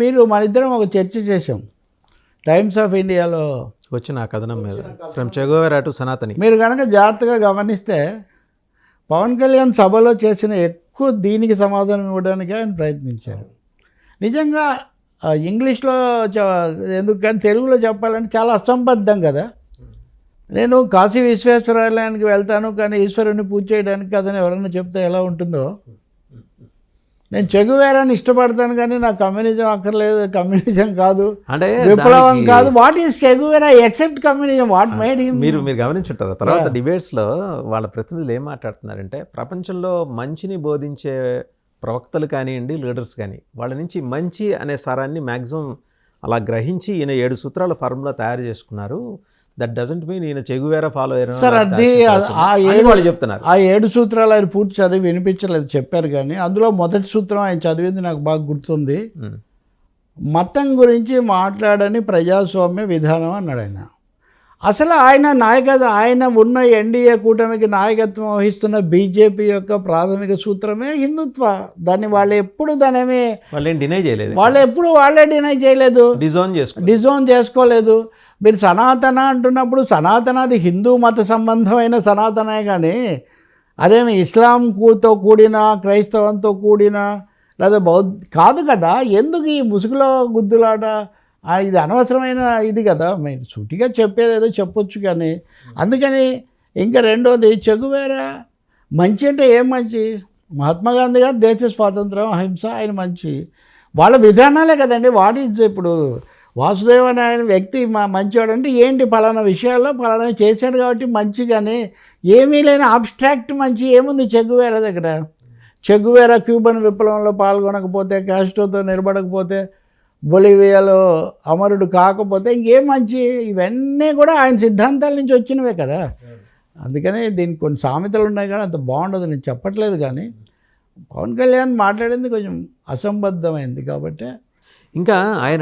మీరు మన ఇద్దరం ఒక చర్చ చేసాం టైమ్స్ ఆఫ్ ఇండియాలో వచ్చిన ఆ కథనం మీద ఫ్రమ్ చెగోవెరా టు సనాతని. మీరు కనుక జాగ్రత్తగా గమనిస్తే పవన్ కళ్యాణ్ సభలో చేసిన ఎక్కువ దీనికి సమాధానం ఇవ్వడానికి ఆయన ప్రయత్నించారు. నిజంగా ఇంగ్లీష్లో ఎందుకు కానీ తెలుగులో చెప్పాలంటే చాలా అసంబద్ధం కదా. నేను కాశీ విశ్వేశ్వరాలయానికి వెళ్తాను కానీ ఈశ్వరుని పూజ చేయడానికి కదని ఎవరైనా చెప్తే ఎలా ఉంటుందో, నేను చెగువేరాని ఇష్టపడతాను కానీ నాకు కమ్యూనిజం అక్కర్లేదు, కమ్యూనిజం కాదు, అంటే విప్లవం కాదు. What is Che Guevara except communism? What made him? మీరు గమనించుంటారు తర్వాత డిబేట్స్లో వాళ్ళ ప్రతినిధులు ఏం మాట్లాడుతున్నారంటే, ప్రపంచంలో మంచిని బోధించే ప్రవక్తలు కానివ్వండి, లీడర్స్ కానీ, వాళ్ళ నుంచి మంచి అనే సారాన్ని మ్యాక్సిమం అలా గ్రహించి ఈయన 7 సూత్రాల ఫార్ములా తయారు చేసుకున్నారు. దట్ డజంట్ మీన్ ఈయన చెగువేరా ఫాలో అయ్యారు సార్. అది వాళ్ళు చెప్తున్నారు. ఆ 7 సూత్రాలు ఆయన పూర్తి చదివి వినిపించలేదు, చెప్పారు. కానీ అందులో మొదటి సూత్రం ఆయన చదివింది నాకు బాగా గుర్తుంది. మతం గురించి మాట్లాడని ప్రజాస్వామ్య విధానం అన్నాడు ఆయన. అసలు ఆయన ఉన్న ఎన్డీఏ కూటమికి నాయకత్వం వహిస్తున్న బీజేపీ యొక్క ప్రాథమిక సూత్రమే హిందుత్వ. దాన్ని వాళ్ళు ఎప్పుడు వాళ్ళేం డినై చేయలేదు, వాళ్ళే డినై చేయలేదు, డిజోన్ చేసుకోలేదు. మీరు సనాతన అంటున్నప్పుడు సనాతనది హిందూ మత సంబంధమైన సనాతనే కానీ అదేమి ఇస్లాంతో కూడిన క్రైస్తవంతో కూడిన లేదా కాదు కదా. ఎందుకు ఈ ముసుగులో గుద్దులాట? ఇది అనవసరమైన ఇది కదా. మీరు సూటిగా చెప్పేది ఏదో చెప్పొచ్చు కానీ. అందుకని ఇంకా రెండోది చెగువేరా మంచి అంటే ఏం మంచి? మహాత్మా గాంధీ గారు దేశ స్వాతంత్రం, అహింస, ఆయన మంచి వాళ్ళ విధానాలే కదండి. వాట్ ఈజ్ ఇప్పుడు వాసుదేవ్ అనే ఆయన వ్యక్తి మంచివాడు అంటే ఏంటి? పలానా విషయాల్లో పలానా చేశాడు కాబట్టి మంచి. కానీ ఏమీ లేని అబ్స్ట్రాక్ట్ మంచి ఏముంది చెగువేరా దగ్గర? చెగువేరా క్యూబన్ విప్లవంలో పాల్గొనకపోతే, కాస్ట్రోతో నిలబడకపోతే, బొలివియాలో అమరుడు కాకపోతే ఇంకేం మంచి? ఇవన్నీ కూడా ఆయన సిద్ధాంతాల నుంచి వచ్చినవే కదా. అందుకనే దీనికి కొన్ని సామెతలు ఉన్నాయి కానీ అంత బాగుండదు, నేను చెప్పట్లేదు. కానీ పవన్ కళ్యాణ్ మాట్లాడింది కొంచెం అసంబద్ధమైంది కాబట్టి ఇంకా ఆయన